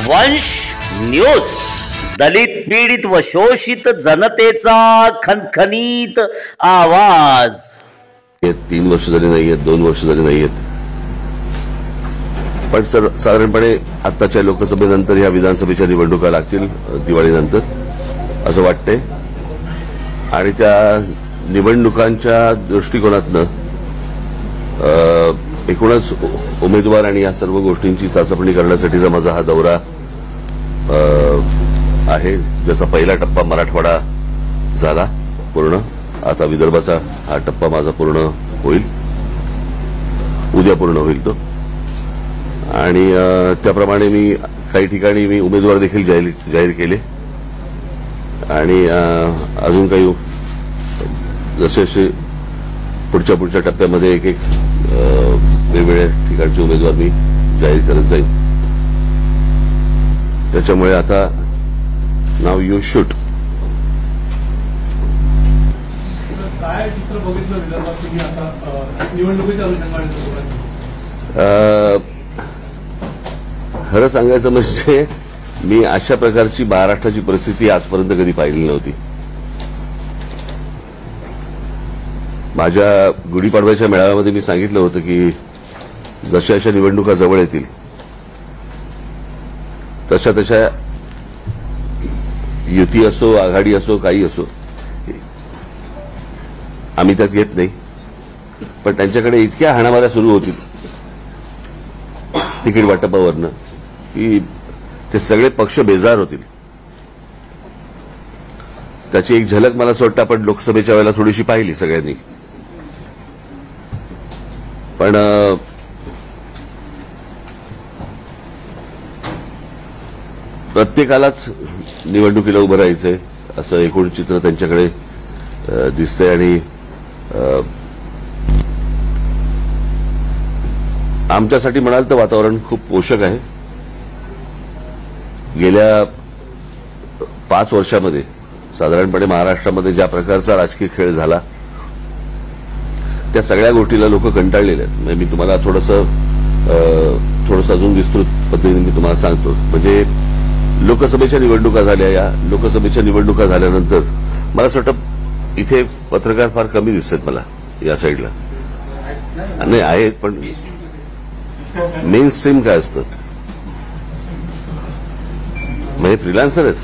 वंश न्यूज, दलित पीडित व शोषित जनतेचा खनखनीत आवाज। 3 वर्ष झाली नाहीयेत, 2 वर्ष झाली नाहीयेत, पण साधारणपणे आताच्या लोकसभेनंतर या विधानसभेच्या निवडणुका लागतील दिवाळीनंतर असं वाटतंय। आणि त्या निवडणुकांच्या दृष्टिकोनातनं एकूणच उमेदवार आणि या सर्व गोष्टींची चाचपणी करण्यासाठीचा माझा हा दौरा आहे। ज्याचा पहिला टप्पा मराठवाडा झाला पूर्ण, आता विदर्भाचा हा टप्पा माझा पूर्ण होईल, उद्या पूर्ण होईल तो। आणि त्याप्रमाणे मी काही ठिकाणी मी उमेदवार देखील जाहीर केले आणि अजून काही जसे जसे पुढच्या टप्प्यामध्ये एक वेगवेगळ्या ठिकाणचे उमेदवार मी जाहीर करत जाईल। त्याच्यामुळे आता नाव यू शूट। काय चित्र बघितलं विदर्भात तुम्ही आता निवडणुकीच्या अनुषंगाने? खरं सांगायचं म्हणजे मी अशा प्रकारची महाराष्ट्राची परिस्थिती आजपर्यंत कधी पाहिली नव्हती। माझ्या गुढीपाडव्याच्या मेळाव्यामध्ये मी सांगितलं होतं की जशा अशा निवडणुका जवळ येतील तशा तशा युती असो, आघाडी असो, काही असो, आम्ही त्यात येत नाही, पण त्यांच्याकडे इतक्या हाणामाऱ्या सुरू होतील तिकीट वाटपावरनं की ते सगळे पक्ष बेजार होतील। त्याची एक झलक मला असं वाटतं आपण लोकसभेच्या वेळेला थोडीशी पाहिली सगळ्यांनी। पण प्रत्येकालाच निवडणुकीला उभं राहायचंय असं एकूण चित्र त्यांच्याकडे दिसतंय। आणि आमच्यासाठी म्हणाल तर वातावरण खूप पोषक आहे। गेल्या 5 वर्षामध्ये साधारणपणे महाराष्ट्रामध्ये ज्या प्रकारचा राजकीय खेळ झाला त्या सगळ्या गोष्टीला लोक कंटाळलेले आहेत। म्हणजे मी तुम्हाला थोडंसं अजून विस्तृत पद्धतीने मी तुम्हाला सांगतो। म्हणजे लोकसभेच्या निवडणुका झाल्या, या लोकसभेच्या निवडणुका झाल्यानंतर मला असं वाटतं इथे पत्रकार फार कमी दिसतात मला या साईडला, नाही आहेत पण मेन स्ट्रीम काय असतं म्हणजे फ्रीलान्सर आहेत।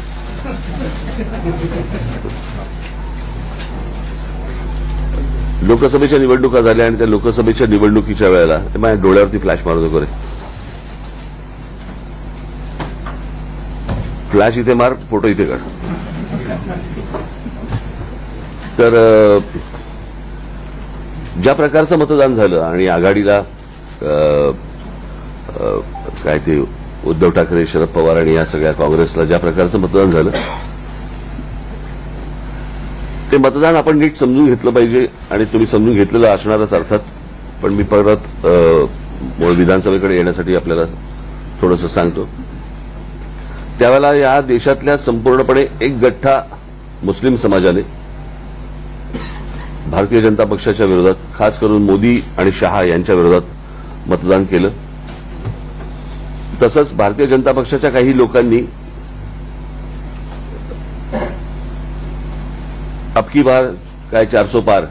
लोकसभेच्या निवडणुका झाल्या आणि त्या लोकसभेच्या निवडणुकीच्या वेळेला माझ्या डोळ्यावरती फ्लॅश मारू नको रे, फ्लॅश इथे मार, फोटो इथे काढ। तर ज्या प्रकारचं मतदान झालं आणि आघाडीला काय ते उद्धव ठाकरे, शरद पवार आणि या सगळ्या काँग्रेसला ज्या प्रकारचं मतदान झालं ते मतदान आपण नीट समजून घेतलं पाहिजे आणि तुम्ही समजून घेतलेलं असणारच अर्थात। पण मी परत मूळ विधानसभेकडे येण्यासाठी आपल्याला थोडंसं सांगतो। त्यावेळेला या देशातल्या संपूर्णपणे एक गठ्ठा मुस्लिम समाजाने भारतीय जनता पक्षाच्या विरोधात, खास करून मोदी आणि शहा यांच्या विरोधात मतदान केलं। तसंच भारतीय जनता पक्षाच्या काही लोकांनी अब की बार काय 400 पार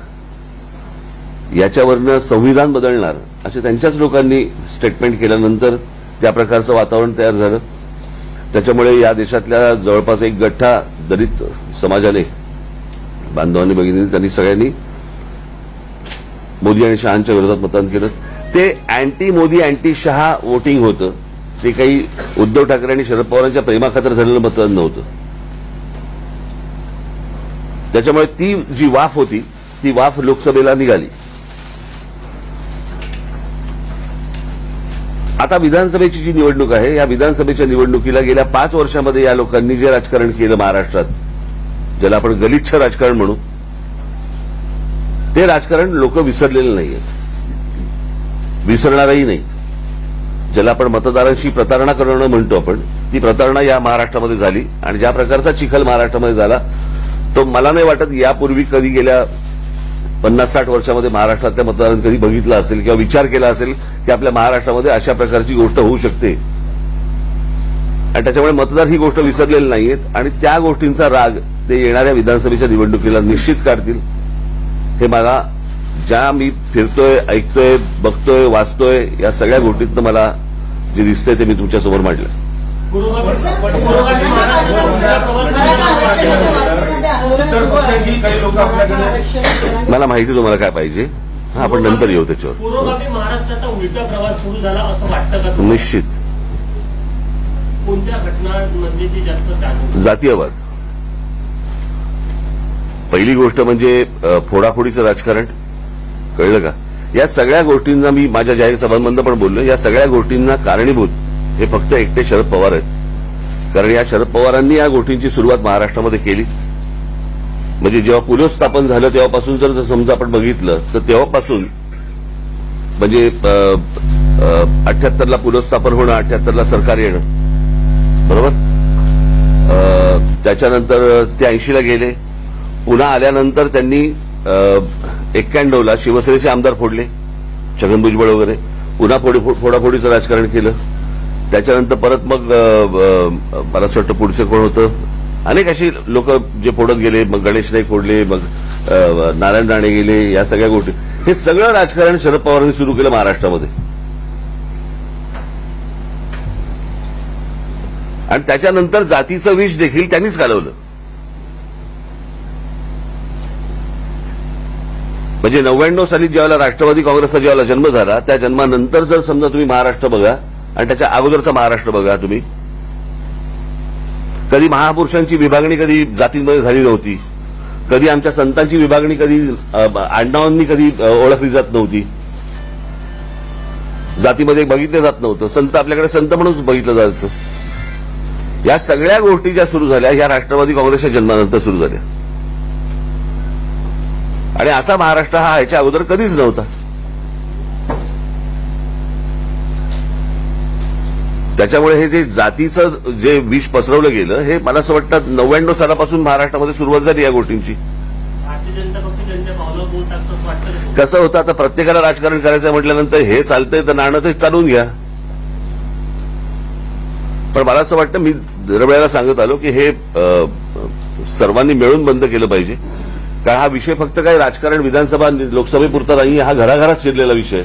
याच्यावरनं संविधान बदलणार असे त्यांच्याच लोकांनी स्टेटमेंट केल्यानंतर त्या प्रकारचं वातावरण तयार झालं। त्याच्यामुळे या देशातल्या जवळपास एक गठ्ठा दलित समाजाने, बांधवांनी बघितले, त्यांनी सगळ्यांनी मोदी आणि शहांच्या विरोधात मतदान केलं। ते anti Modi, anti Shah voting होतं, ते काही उद्धव ठाकरे आणि शरद पवारांच्या प्रेमाखातर झालेलं मतदान नव्हतं। त्याच्यामुळे ती जी वाफ होती ती वाफ लोकसभेला निघाली। आता विधानसभेची जी निवडणूक आहे, या विधानसभेच्या निवडणुकीला गेल्या 5 वर्षामध्ये या लोकांनी जे राजकारण केलं महाराष्ट्रात, ज्याला आपण गलिच्छ राजकारण म्हणू, ते राजकारण लोक विसरलेले नाहीयेत, विसरणारही नाही। ज्याला आपण मतदारांशी प्रतारणा करणं म्हणतो आपण, ती प्रतारणा या महाराष्ट्रामध्ये झाली। आणि ज्या प्रकारचा चिखल महाराष्ट्रामध्ये झाला तो मला नाही वाटत यापूर्वी कधी गेल्या 50-60 वर्षामध्ये महाराष्ट्रातल्या मतदारांनी कधी बघितला असेल किंवा विचार केला असेल की आपल्या महाराष्ट्रामध्ये अशा प्रकारची गोष्ट होऊ शकते। आणि त्याच्यामुळे मतदार ही गोष्ट विसरलेली नाहीयेत आणि त्या गोष्टींचा राग ते येणाऱ्या विधानसभेच्या निवडणुकीला निश्चित काढतील. हे मला ज्या मी फिरतोय, ऐकतोय, बघतोय, वाचतोय या सगळ्या गोष्टीतनं मला जे दिसतंय ते मी तुमच्यासमोर मांडलं. मला माहिती तुम्हाला काय पाहिजे, आपण नंतर येऊ त्याच्यावर. पूर्वगामी महाराष्ट्राचा उलटा प्रवास सुरू झाला असं वाटतं का? निश्चित. कोणत्या घटनांमध्ये ती जास्त जातीयवाद. पहिली गोष्ट म्हणजे फोडाफोडीचं राजकारण, कळलं का? या सगळ्या गोष्टींना मी माझ्या जाहीर सभांमध्ये पण बोललो. या सगळ्या गोष्टींना कारणीभूत हे फक्त एकटे शरद पवार आहेत. कारण या शरद पवारांनी या गोष्टींची सुरुवात महाराष्ट्रामध्ये केली. म्हणजे जेव्हा पुलोस स्थापन झालं तेव्हापासून जर समजा आपण बघितलं तर तेव्हापासून म्हणजे 78ला पुलोस स्थापन होणं, 78ला सरकार येणं, बरोबर. त्याच्यानंतर ते 80ला गेले. पुन्हा आल्यानंतर त्यांनी 91ला शिवसेनेचे आमदार फोडले, छगन भुजबळ वगैरे. पुन्हा फोडाफोडीचं राजकारण केलं. त्याच्यानंतर परत मग मला असं वाटतं पुढचं कोण होतं, अनेक अशी लोक जे फोडत गेले. मग गणेश नाईक फोडले, मग नारायण राणे गेले. या सगळ्या गोष्टी, हे सगळं राजकारण शरद पवारांनी सुरू केलं महाराष्ट्रामध्ये. आणि त्याच्यानंतर जातीचं विष देखील त्यांनीच घालवलं. म्हणजे 99 साली ज्यावेळेला राष्ट्रवादी काँग्रेसचा ज्यावेळेला जन्म झाला त्या जन्मानंतर जर समजा तुम्ही महाराष्ट्र बघा आणि त्याच्या अगोदरचा महाराष्ट्र बघा तुम्ही, कधी महापुरुषांची विभागणी कधी जातींमध्ये झाली नव्हती. कधी आमच्या संतांची विभागणी कधी आडनावांनी कधी ओळखली जात नव्हती. जातीमध्ये बघितलं जात नव्हतं. संत आपल्याकडे संत म्हणूनच बघितलं जायचं. या सगळ्या गोष्टी ज्या सुरू झाल्या ह्या राष्ट्रवादी काँग्रेसच्या जन्मानंतर सुरू झाल्या. आणि असा महाराष्ट्र हा ह्याच्या अगोदर कधीच नव्हता. त्याच्यामुळे हे जे जातीचं जे विष पसरवलं गेलं हे मला असं वाटतं 99 सालापासून महाराष्ट्रामध्ये सुरुवात झाली या गोष्टींची. भारतीय जनता पक्ष त्यांच्या पावलं बोलत असं वाटतं. कसं होतं, आता प्रत्येकाला राजकारण करायचं म्हटल्यानंतर हे चालतंय तर नाणं ते चालवून घ्या. पण मला असं वाटतं, मी दरवेळेला सांगत आलो की हे सर्वांनी मिळून बंद केलं पाहिजे. कारण हा विषय फक्त काही राजकारण विधानसभा लोकसभेपुरता नाही, हा घराघरात शिरलेला विषय.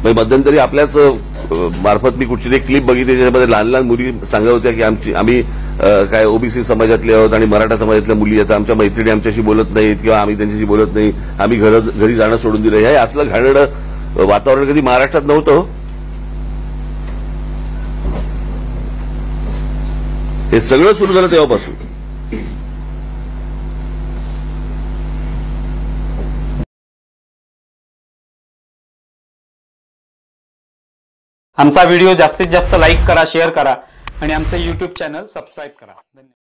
मध्यंतरी आपल्याच मार्फत मी कुठची एक क्लिप बघितली ज्याच्यामध्ये लहान लहान मुली सांगत होत्या की आम्ही काय ओबीसी समाजातले आहोत आणि मराठा समाजातल्या मुली आहेत, आमच्या मैत्रिणी आमच्याशी बोलत नाहीत किंवा आम्ही त्यांच्याशी बोलत नाही, आम्ही घरी जाणं सोडून दिलं. हे असलं घाणेरडं वातावरण कधी महाराष्ट्रात नव्हतं. हे सगळं सुरू झालं तेव्हापासून. आमचा व्हिडिओ जास्तीत जास्त लाईक करा, शेअर करा आणि आमचे YouTube चॅनल सबस्क्राईब करा. धन्यवाद.